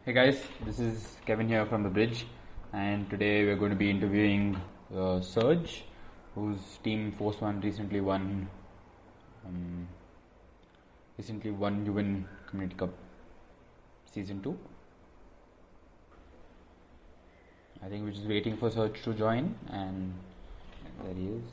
Hey guys, this is Kevin here from The Bridge, and today we're going to be interviewing Surge, whose team Force One um, recently won UN Community Cup Season 2. I think we're just waiting for Surge to join, and there he is.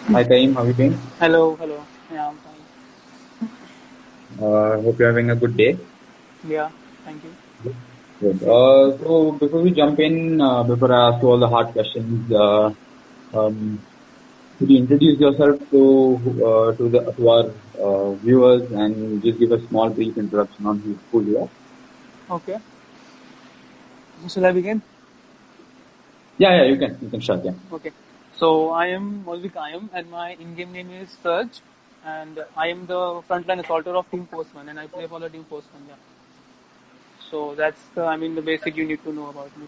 Hi Kaim, how are you doing? Hello. Yeah, I'm fine. Hope you're having a good day. Yeah, thank you. Good. So before we jump in, before I ask you all the hard questions, um, could you introduce yourself to our viewers and just give a small brief introduction on who you are? Okay. Shall I begin? Yeah, you can start. Yeah. Okay. So I am Molvik Ayam and my in-game name is Surge and I am the frontline assaulter of Team Postman and I play for the Team Postman. Yeah. So that's the basic you need to know about me.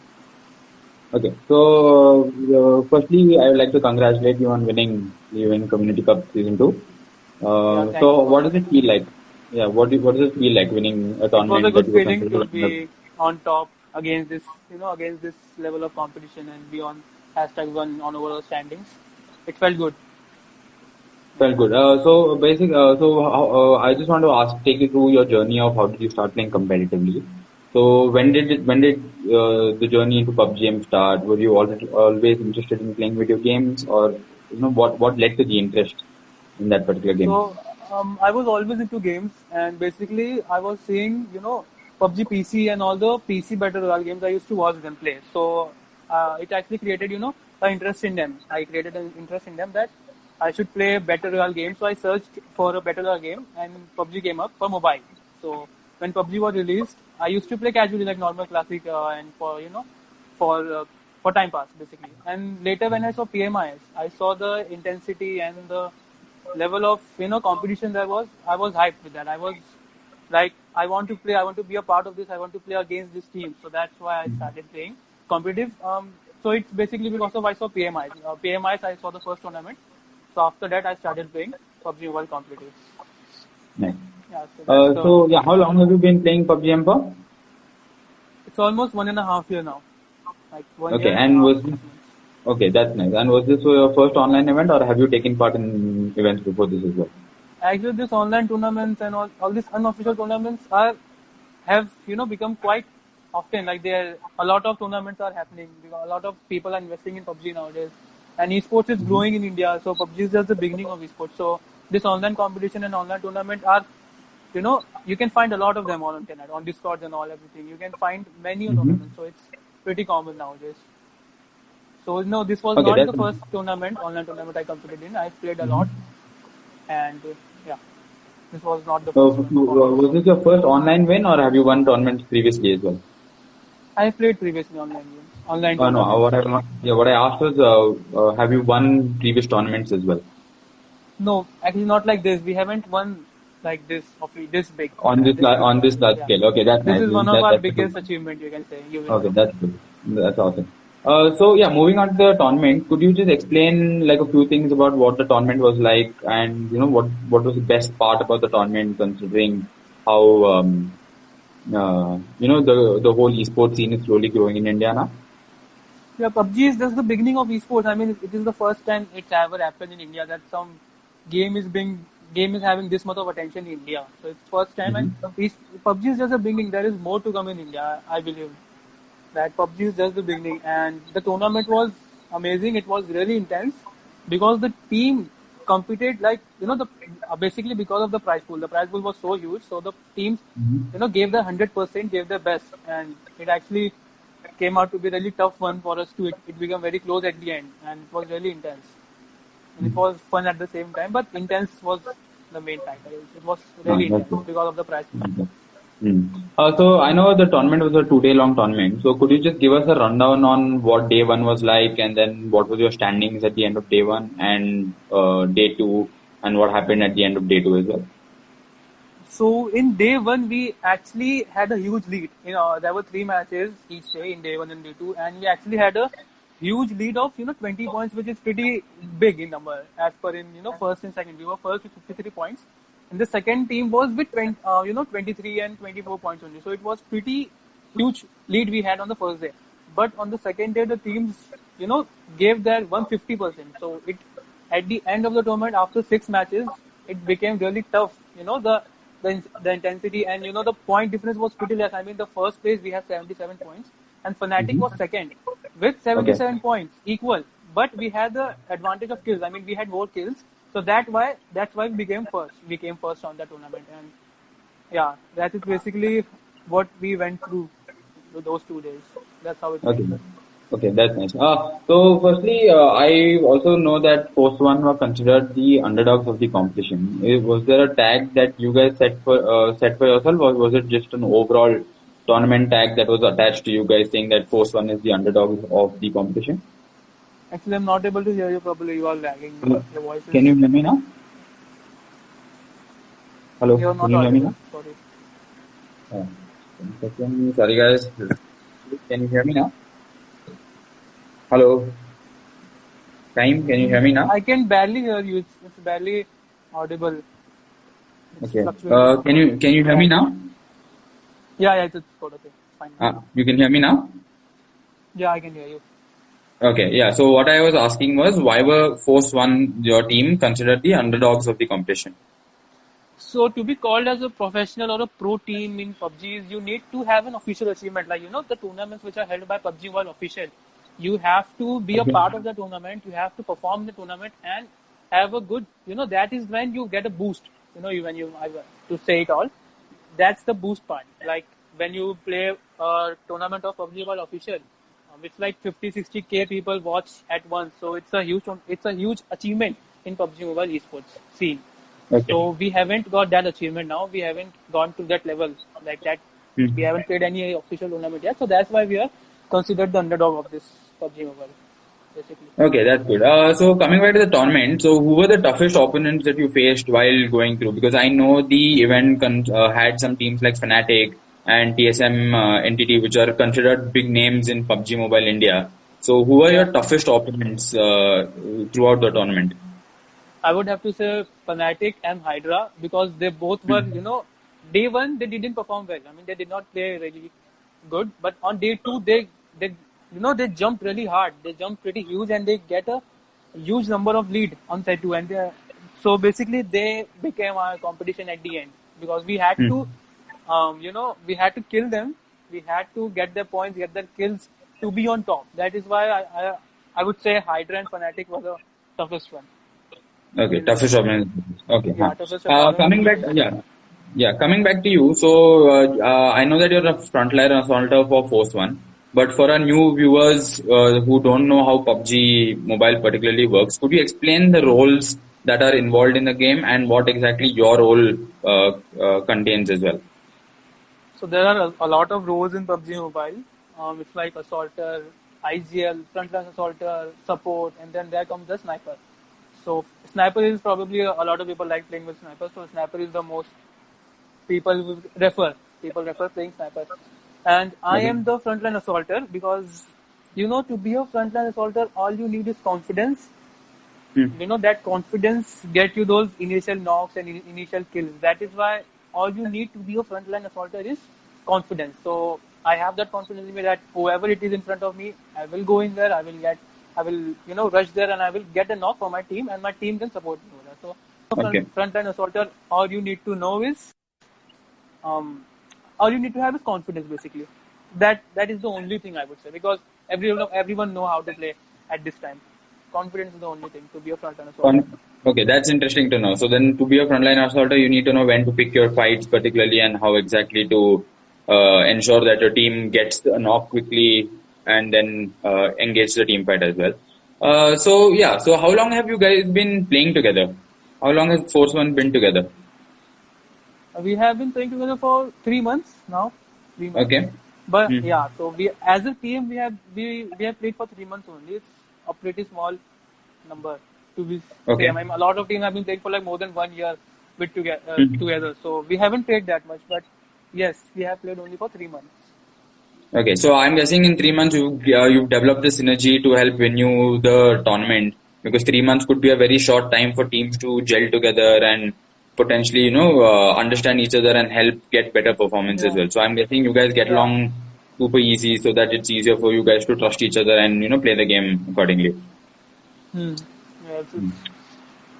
Okay. So firstly, I would like to congratulate you on winning the UN Community Cup Season 2. Yeah, thank you So for what that. does it feel like? Yeah, what does it feel like winning a It was a tournament that good you were feeling to considered one of be on top against this level of competition and be on #1 on overall standings. It felt good. Yeah. Felt good. I just want to take you through your journey of how did you start playing competitively. So when did the journey into PUBG start? Were you always interested in playing video games, or what led to the interest in that particular game? So I was always into games, and basically I was seeing, PUBG PC and all the PC battle royale games. I used to watch them play. So it actually created, an interest in them. I created an interest in them that I should play battle royale games. So I searched for a battle royale game, and PUBG came up for mobile. So when PUBG was released, I used to play casually like normal classic and for uh, for time pass basically. And later when I saw PMIs, I saw the intensity and the level of competition there was. I was hyped with that. I was like, I want to play, I want to be a part of this, I want to play against this team. So that's why I started playing competitive. So it's basically because of I saw PMIs. PMIs, I saw the first tournament. So after that I started playing PUBG Mobile competitive. Nice. Yeah, so that's the So yeah, how long have you been playing PUBG for? it's almost 1.5 year now. Like one Okay, year and a and half, was this 6 months. okay? That's nice. And was this your first online event, or have you taken part in events before this as well? Actually, these online tournaments and all these unofficial tournaments have become quite often. Like there, a lot of tournaments are happening because a lot of people are investing in PUBG nowadays, and esports is growing in India. So PUBG is just the beginning of esports. So this online competition and online tournament are, you can find a lot of them on internet, on Discord and all everything. You can find many tournaments. So it's pretty common nowadays. So no, this was Okay, not that's the first online tournament I competed in. I played a lot, and yeah. This was not the first one for me. was this your first online win, or have you won tournaments previously as well? I played previously online games, online No, tournaments. what I asked was, have you won previous tournaments as well No, actually not like this. We haven't won like this of this big. on Yeah, this is on this large yeah. scale? Okay, that's This nice. is one of our That's a good. biggest achievement you can say. You will Okay, know. that's good. That's awesome. So yeah, moving on to the tournament, could you just explain like a few things about what the tournament was like, and what was the best part about the tournament, considering how the whole esports scene is slowly growing in India now? Yeah, PUBG is just the beginning of esports. I mean, it is the first time it's ever happened in India that some game is being game is having this much of attention in India. So it's first time, and PUBG is just the beginning. There is more to come in India, I believe. That PUBG is just the beginning, and the tournament was amazing. It was really intense because the team competed like the basically because of the prize pool. The prize pool was so huge, so the teams gave their 100%, gave their best, and it actually came out to be a really tough one for us too. It became very close at the end, and it was really intense. And it was fun at the same time, but intense was the main factor. It was really That's intense good. because of the prize pool. So I know the tournament was a 2 day long tournament. So could you just give us a rundown on what day one was like, and then what was your standings at the end of day one and day two, and what happened at the end of day two as well? So in day one, we actually had a huge lead. There were 3 matches each day in day one and day two, and we actually had a huge lead of 20 points, which is pretty big in number as per in first and second. We were first with 53 points, and the second team was with 23 and 24 points only. So it was pretty huge lead we had on the first day. But on the second day, the teams gave their 150%. So it at the end of the tournament, after 6 matches, it became really tough. The intensity and the point difference was pretty less. I mean, the first place we had 77 points, and Fnatic was second with 77 points, equal. But we had the advantage of kills. I mean, we had more kills, so that's why we became first. We came first on the tournament, and yeah, that is basically what we went through those 2 days. That's how it went. Okay. Okay, that's nice. So firstly, I also know that Post One were considered the underdogs of the competition. Was there a tag that you guys set for yourself, or was it just an overall tournament tag that was attached to you guys, saying that Post One is the underdog of the competition? Actually, I'm not able to hear you properly. You are lagging. Your voice is... Can you hear me now? Hello, You're not can you hear me audible. now? Sorry. One second. Sorry guys. Can you hear me now? Hello. Time, can you hear me now? I can barely hear you. It's barely audible. It's Okay. fluctuating. Can you hear me now? Yeah, it's good. Okay, fine. You can hear me now? Yeah, I can hear you. Okay, yeah. So what I was asking was, why were Force One, your team, considered the underdogs of the competition? So to be called as a professional or a pro team in PUBG is you need to have an official achievement. Like, the tournaments which are held by PUBG World official. You have to be a part of the tournament. You have to perform in the tournament and have a good, that is when you get a boost. To say it all, that's the boost part. Like when you play a tournament of PUBG World official, it's like 50-60K people watch at once. So it's a huge achievement in PUBG Mobile esports scene. Okay. So we haven't got that achievement now. We haven't gone to that level like that. We haven't played any official tournament yet. So that's why we are considered the underdog of this PUBG Mobile, basically. Okay, that's good. So coming back to the tournament, so who were the toughest opponents that you faced while going through? Because I know the event had some teams like Fnatic and TSM entity, which are considered big names in PUBG Mobile India. So who were your toughest opponents throughout the tournament? I would have to say Fnatic and Hydra, because they both were, day one they didn't perform well. I mean, they did not play really good, but on day two they jumped really hard. They jumped pretty huge and they get a huge number of lead on set two, and so basically they became our competition at the end, because we had to, we had to kill them. We had to get their points, get their kills to be on top. That is why I would say Hydra and Fnatic were the toughest one. Okay, toughest opponent. Okay. Yeah, toughest opponent. Coming back to you. So I know that you're a frontline assaulter for Force One, but for our new viewers who don't know how PUBG Mobile particularly works, could you explain the roles that are involved in the game and what exactly your role contains as well? So there are a lot of roles in PUBG Mobile. It's like assaulter, IGL, frontline assaulter, support, and then there comes the sniper. So sniper is probably a lot of people like playing with sniper. So sniper is the most people refer playing sniper. And I am the frontline assaulter, because to be a frontline assaulter, all you need is confidence. That confidence get you those initial knocks and initial kills. That is why all you need to be a frontline assaulter is confidence. So I have that confidence in me that whoever it is in front of me, I will go in there, I will rush there and I will get a knock for my team, and my team can support me over there. So frontline assaulter, all you need to know is, all you need to have is confidence, basically. That is the only thing I would say, because everyone know how to play at this time. Confidence is the only thing to be a frontline assaulter. Okay, that's interesting to know. So then, to be a frontline assaulter, you need to know when to pick your fights particularly, and how exactly to ensure that your team gets a knock quickly and then engage the team fight as well. So how long have you guys been playing together? How long has Force One been together? We have been playing together for 3 months now. 3 months. Okay. But so we, as a team, we have played for 3 months only. It's a pretty small number to be same. I mean, a lot of teams have been playing for like more than 1 year together. So we haven't played that much, but yes, we have played only for 3 months. Okay, so I'm guessing in 3 months you've developed the synergy to help win you the tournament, because 3 months could be a very short time for teams to gel together and potentially understand each other and help get better performance as Yeah, well. So I'm guessing you guys get yeah. along super easy, so that it's easier for you guys to trust each other and play the game accordingly. Hmm. Yeah,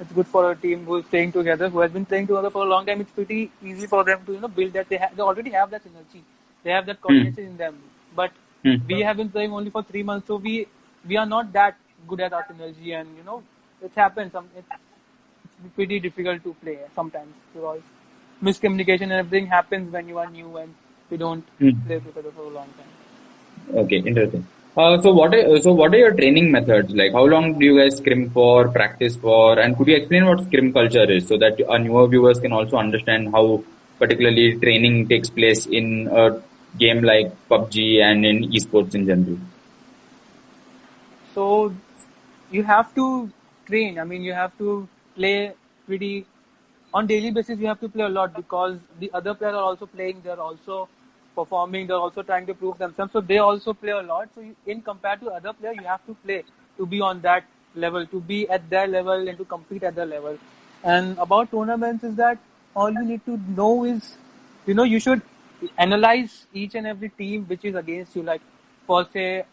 it's good for a team who is playing together, who has been playing together for a long time. It's pretty easy for them to build that. They already have that energy. They have that Hmm. coordination in them. But Hmm. we have been playing only for 3 months, so we are not that good at our synergy, and it's happened. It's pretty difficult to play sometimes because miscommunication and everything happens when you are new and we don't Hmm. play together for a long time. Okay, interesting. So what are your training methods like? How long do you guys scrim for, practice for, and could you explain what scrim culture is so that our newer viewers can also understand how particularly training takes place in a game like PUBG and in esports in general? So you have to train. I mean, you have to play pretty on daily basis. You have to play a lot because the other players are also playing. They're also performing. They're also trying to prove themselves. So they also play a lot. So in compared to other players, you have to play to be on that level, to be at their level, and to compete at their level. And about tournaments is that all you need to know is, you should analyze each and every team which is against you. Like for say,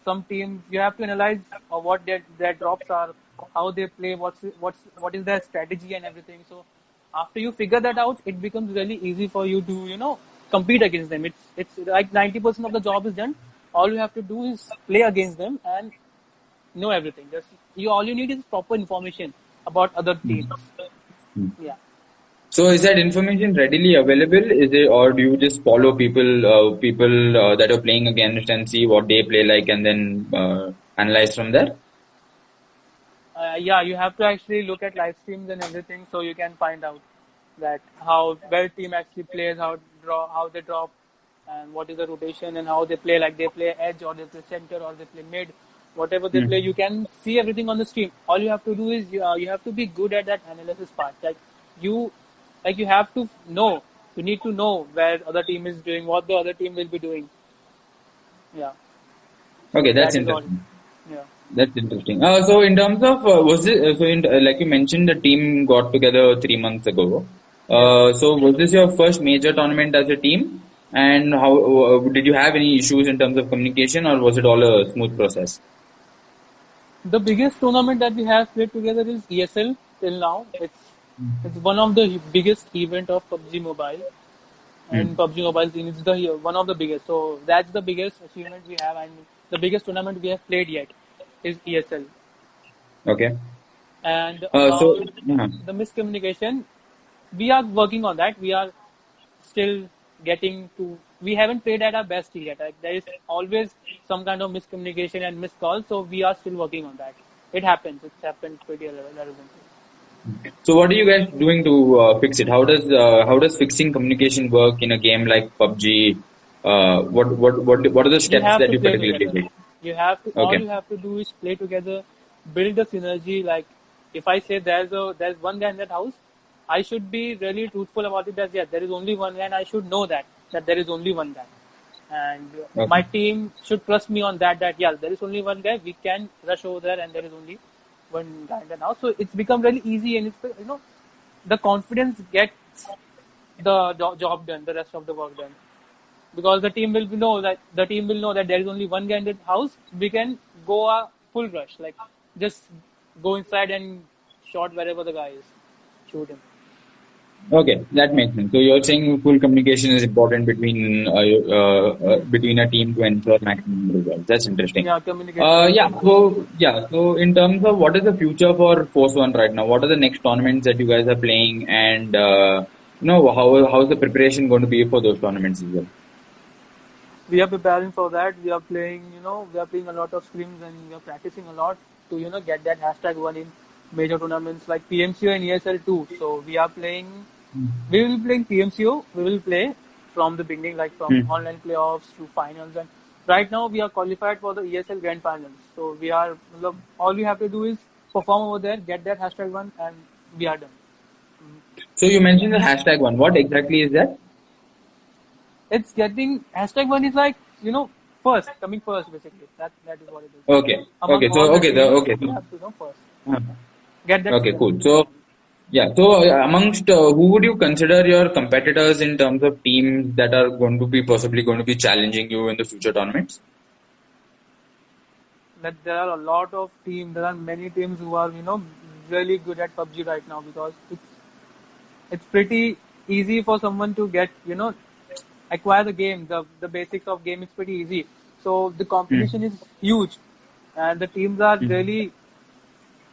some teams you have to analyze what their drops are, how they play, what is their strategy and everything. So after you figure that out, it becomes really easy for you to compete against them. It's like 90% of the job is done. All you have to do is play against them and know everything. Just all you need is proper information about other teams. Yeah. So is that information readily available? Is it, or do you just follow people that are playing against and see what they play like and then analyze from there? Yeah, you have to actually look at live streams and everything so you can find out that how well team actually plays, how they drop, and what is the rotation and how they play. Like they play edge or they play center or they play mid, whatever they play. Hmm. You can see everything on the stream. All you have to do is you have to be good at that analysis part. You, you have to know. You need to know where other team is doing, what the other team will be doing. Yeah. Okay, So that's that is all. interesting. Yeah. That's interesting. So in terms of was it so in like you mentioned, the team got together 3 months ago. Yes. So was this your first major tournament as a team? And how did you have any issues in terms of communication, or was it all a smooth process? The biggest tournament that we have played together is ESL till now. It's one of the biggest event of PUBG Mobile, and Hmm. PUBG Mobile team is the one of the biggest. So that's the biggest achievement we have, and the biggest tournament we have played yet is ESL. Okay. And So about yeah. the miscommunication, we are working on that. We are still getting to. We haven't played at our best yet. Like, there is always some kind of miscommunication and missed calls, so we are still working on that. It happens. It's happened pretty relevantly. So what are you guys doing to fix it? How does fixing communication work in a game like PUBG? What are the You steps have that to you play particularly together. take? You have to. All Okay. you have to do is play together, build the synergy. Like if I say there's one guy in that house, I should be really truthful about it. That yeah, there is only one guy, and I should know that there is only one guy, and my Okay. team should trust me on that. That yeah, there is only one guy. We can rush over there, and there is only one guy in the house. So it's become really easy, and it's the confidence gets the job done, the rest of the work done because the team will know that there is only one guy in the house. We can go a full rush, like just go inside and shot wherever the guy is, shoot him. Okay, that makes sense. So you're saying full communication is important between a team to ensure maximum results. That's interesting. Yeah, communication is Yeah. very good. So in terms of what is the future for Force One right now? What are the next tournaments that you guys are playing, and how's the preparation going to be for those tournaments as well? We are preparing for that. We are playing, we are playing a lot of scrims and we are practicing a lot to, get that hashtag one in major tournaments like PMCO and ESL too. So we will be playing PMCO. We will play from the beginning, like from Hmm. online playoffs to finals. And right now we are qualified for the ESL grand finals. So all we have to do is perform over there, get that hashtag one, and we are done. So you mentioned the hashtag one. What exactly is that? It's getting hashtag one is like coming first basically. That is what it is. Okay. Among Okay. So all the okay. teams, Okay. you have to know first. Uh, Get that Okay. skill. Cool. So yeah. So amongst who would you consider your competitors in terms of teams that are going to be possibly going to be challenging you in the future tournaments? That there are a lot of teams. There are many teams who are really good at PUBG right now because it's pretty easy for someone to get acquire the game. The basics of game is pretty easy. So the Hmm. competition is huge, and the teams are Hmm. really.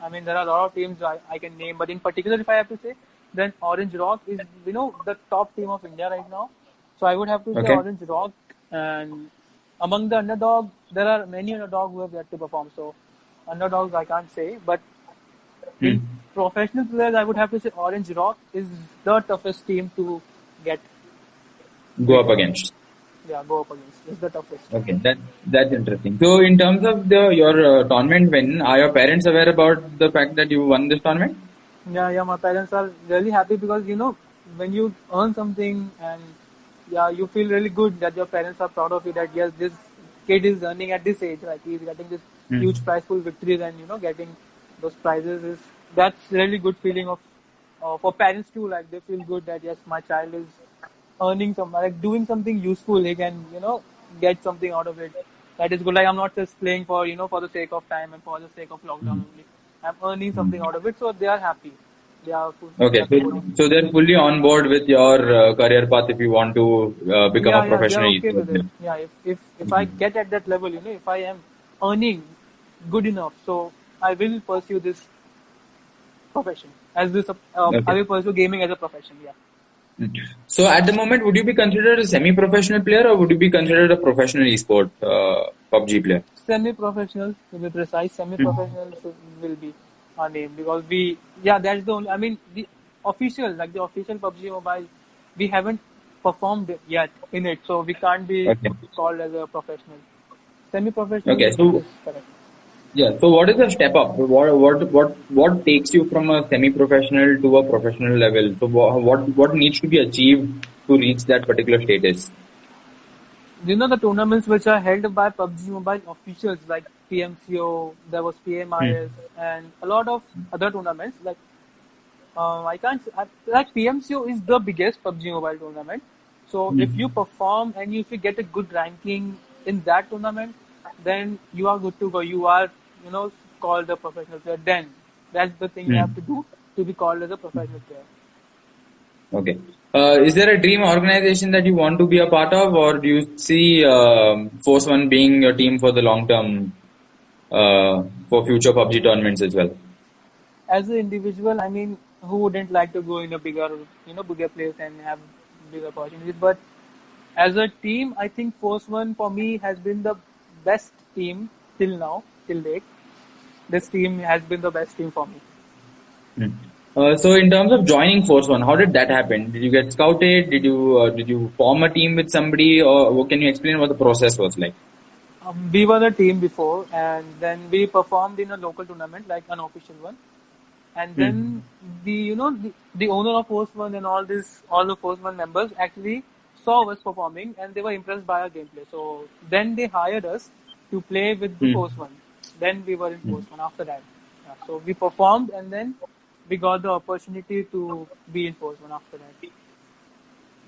I mean, there are a lot of teams I can name, but in particular, if I have to say, then Orange Rock is the top team of India right now. So I would have to say Okay. Orange Rock, and among the underdog, there are many underdogs who have yet to perform. So underdogs I can't say, but Hmm. in professional players, I would have to say Orange Rock is the toughest team to get Go beat. up against. Yeah, go up against. It's the toughest. Okay, that's interesting. So, in terms of your tournament win, are your parents aware about the fact that you won this tournament? Yeah. My parents are really happy because when you earn something and you feel really good that your parents are proud of you. That yes, this kid is earning at this age, like he's getting this Hmm. huge prize pool victories and getting those prizes is that's really good feeling of for parents too. Like they feel good that yes, my child is earning some like doing something useful. He can get something out of it. That is good. Like I'm not just playing for for the sake of time and for the sake of lockdown only. I'm earning something out of it, so they are happy. They Okay, are supporting me. so they're fully on board with your career path if you want to become a Yeah, they are professional okay with esports it. player. Yeah, if I get at that level, if I am earning good enough, so I will pursue this profession as this. I Okay. will pursue gaming as a profession. Yeah, Hmm. So, at the moment, would you be considered a semi-professional player or would you be considered a professional esport PUBG player? semi-professional to be precise. Hmm. Semi-professional will be our name because that's the only. I mean, the official PUBG Mobile, we haven't performed yet in it, so we can't be Okay. called as a professional. Semi-professional Okay. So, is correct. yeah. So, what is the step up? What takes you from a semi-professional to a professional level? So, what needs to be achieved to reach that particular status? The tournaments which are held by PUBG Mobile officials like PMCO, there was Hmm. PMIS, and a lot of other tournaments. Like I can't like PMCO is the biggest PUBG Mobile tournament. So if you Hmm. perform and if you get a good ranking in that tournament, then you are good to go. You are called a professional player. Then that's the thing you have Hmm. to do to be called as a professional player. Okay. Is there a dream organization that you want to be a part of, or do you see Force One being your team for the long term, for future PUBG tournaments as well? As an individual, I mean, who wouldn't like to go in a bigger place and have bigger opportunities? But as a team, I think Force One for me has been the best team till now, till date. This team has been the best team for me. Hmm. So, in terms of joining Force One, how did that happen? Did you get scouted? Did you form a team with somebody, or can you explain what the process was like? We were a team before, and then we performed in a local tournament, like an official one. And Hmm. then the owner of Force One and all the Force One members actually saw us performing and they were impressed by our gameplay. So then they hired us to play with the Hmm. Force One. Then we were in Force One after that. Yeah, so we performed and then we got the opportunity to be in Force One after that.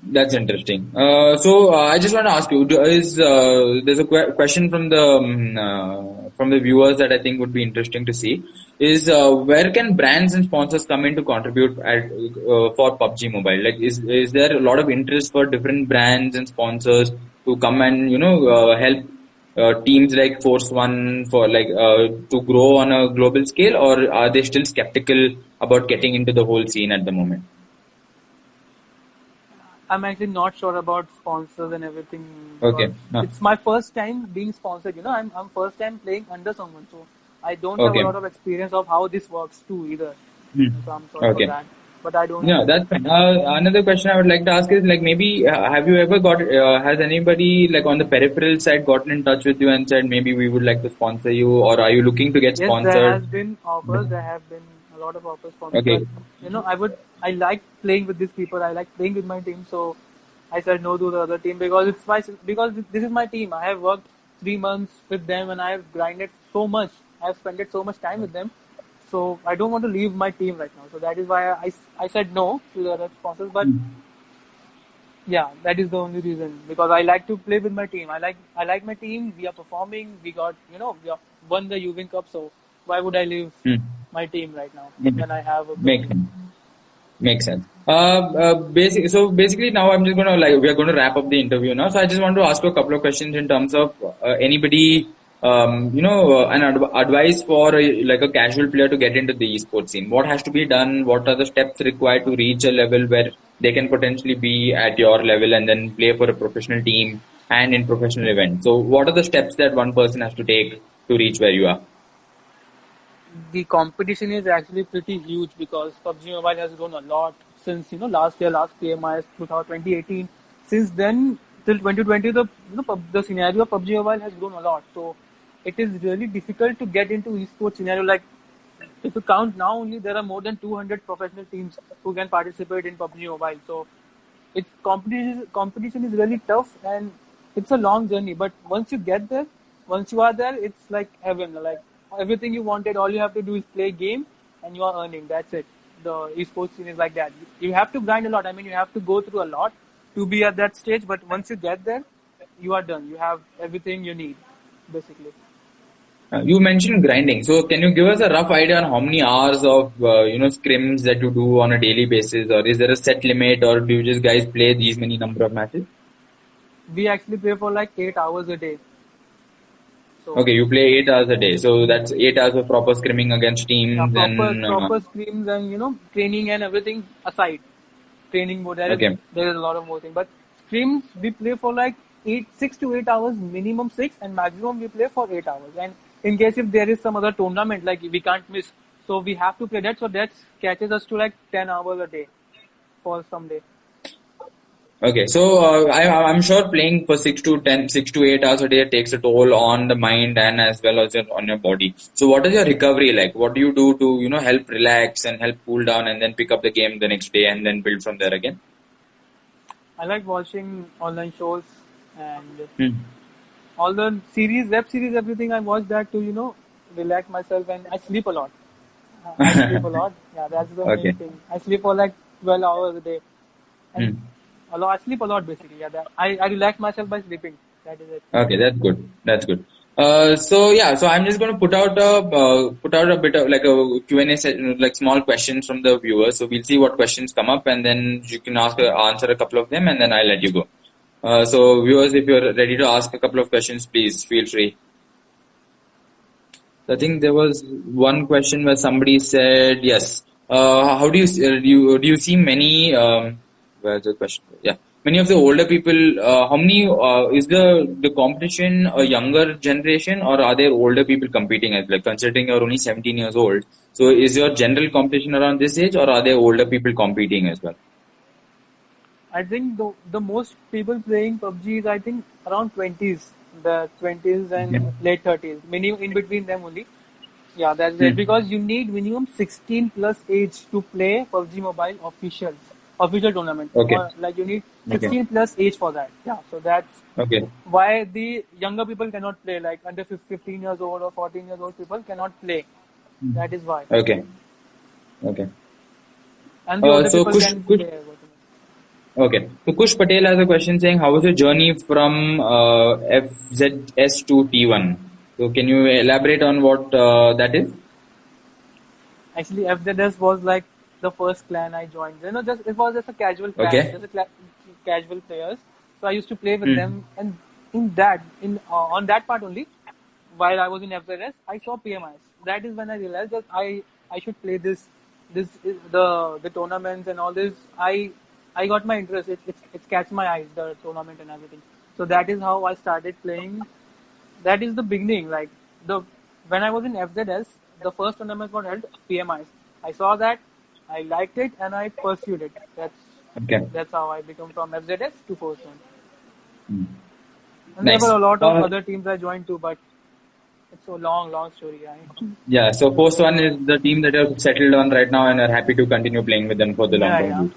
That's interesting. So I just want to ask you: there's a question from the viewers that I think would be interesting to see? Is where can brands and sponsors come in to contribute for PUBG Mobile? Like, is there a lot of interest for different brands and sponsors to come and help teams like Force One for to grow on a global scale, or are they still skeptical about getting into the whole scene at the moment? I'm actually not sure about sponsors and everything because Okay. Huh. it's my first time being sponsored. I'm first time playing under someone, so I don't have a Okay. lot of experience of how this works too either. Hmm. So I'm sorry for Okay. that, but I don't have Yeah, any. that's fine. Another question I would like to ask is like maybe have you ever has anybody like on the peripheral side gotten in touch with you and said maybe we would like to sponsor you, or are you looking to get Yes, there sponsored? has been offers. There have been a lot of offers for me, but Okay. I like playing with these people. I like playing with my team, so I said no to the other team because this is my team. I have worked 3 months with them and I have grinded so much. I have spent so much time with them. So I don't want to leave my team right now. So that is why I said no to the other sponsors. But yeah, that is the only reason because I like to play with my team. I like my team. We are performing. We got we have won the Uvin Cup. So why would I leave Hmm. my team right now Hmm. when I have a good Makes team? sense. Makes sense. So basically now I'm just gonna we are going to wrap up the interview now. So I just want to ask you a couple of questions in terms of anybody, advice for like a casual player to get into the esports scene. What has to be done? What are the steps required to reach a level where they can potentially be at your level and then play for a professional team and in professional events? So what are the steps that one person has to take to reach where you are? The competition is actually pretty huge because PUBG Mobile has grown a lot since last year, last PMI 2018. Since then till 2020, the scenario of PUBG Mobile has grown a lot. So it is really difficult to get into esports scenario. Like if you count now, only there are more than 200 professional teams who can participate in PUBG Mobile. So it's competition is really tough and it's a long journey. But once you get there, once you are there, it's like heaven. Like everything you wanted, all you have to do is play game and you are earning. That's it. The esports scene is like that. You have to grind a lot. I mean, you have to go through a lot to be at that stage. But once you get there, you are done. You have everything you need, basically. You mentioned grinding. So can you give us a rough idea on how many hours of scrims that you do on a daily basis, or is there a set limit, or do you just guys play these many number of matches? We actually play for like 8 hours a day. So Okay, you play 8 hours a day. So that's 8 hours of proper scrimming against yeah, teams, proper and proper screens and training and everything aside. Training mode okay, there is a lot of more thing. But scrims we play for like 6 to 8 hours, minimum 6 and maximum we play for 8 hours. And in case if there is some other tournament like we can't miss, so we have to play that. So that catches us to like 10 hours a day for some day. okay. So I'm sure playing for 6 to 8 hours a day takes a toll on the mind and as well as on your body. So what is your recovery like? What do you do to help relax and help cool down and then pick up the game the next day and then build from there again? I like watching online shows and Hmm. all the web series, everything. I watch that to relax myself, and I sleep a lot. I sleep a lot. Yeah, that's the main Okay. thing. I sleep for like 12 hours a day, Hmm. and I sleep a lot basically. Yeah, I relax myself by sleeping. That is it. Okay, that's good. That's good. So I'm just going to put out a bit of like a Q&A session, like small questions from the viewers. So we'll see what questions come up, and then you can answer a couple of them, and then I'll let you go. So viewers, if you're ready to ask a couple of questions, please feel free. I think there was one question where somebody said yes. How do you see many? Where's the question? Yeah, many of the older people. How many is the competition a younger generation, or are there older people competing as like considering you're only 17 years old? So is your general competition around this age, or are there older people competing as well? I think the most people playing PUBG is I think around 20s, the 20s Okay. and late 30s, minimum in between them only. Yeah, that's it. Hmm. Because you need minimum 16 plus age to play PUBG Mobile official tournament. Okay. Or like you need Okay. 16 plus age for that. Yeah, so that's Okay. why the younger people cannot play. Like under 15 years old or 14 years old people cannot play. That is why. Okay. Okay. And the older So people Kush, can Kush, play. okay. So Kush Patel has a question saying, how was your journey from FZS to T1? So can you elaborate on what that is? Actually, FZS was like the first clan I joined. Just it was just a casual clan, Okay. just casual players. So I used to play with Hmm. them, and on that part only, while I was in FZS, I saw PMIs. That is when I realized that I should play the tournaments and all this. I got my interest. It's catch my eyes, the tournament and everything. So that is how I started playing. That is the beginning. Like the when I was in FZS, the first tournament was held PMIs. I saw that, I liked it, and I pursued it. Okay. That's how I became from FZS to Force One. Hmm. And there Nice. were a lot of other teams I joined too, but it's a long story. Yeah. So Post One is the team that you're settled on right now and are happy to continue playing with them for the long Yeah, term yeah, route.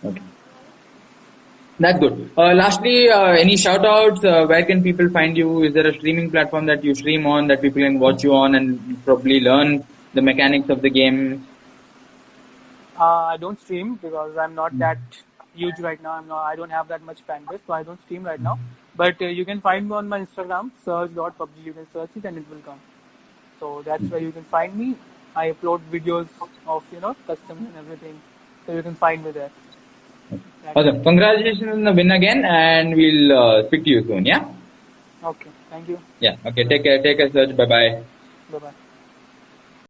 yeah. Okay. That's good. Lastly, any shout outs? Where can people find you? Is there a streaming platform that you stream on that people can watch you on and probably learn the mechanics of the game? I don't stream because I'm not that huge right now. I don't have that much fan base, so I don't stream right now. But you can find me on my Instagram, search.pubg. You can search it and it will come. So that's where you can find me. I upload videos of custom and everything, so you can find me there. Awesome. Congratulations on the win again, and we'll speak to you soon. Yeah. Okay. Thank you. Yeah. Okay. Take care. Take care, Serge. Bye bye. Bye bye.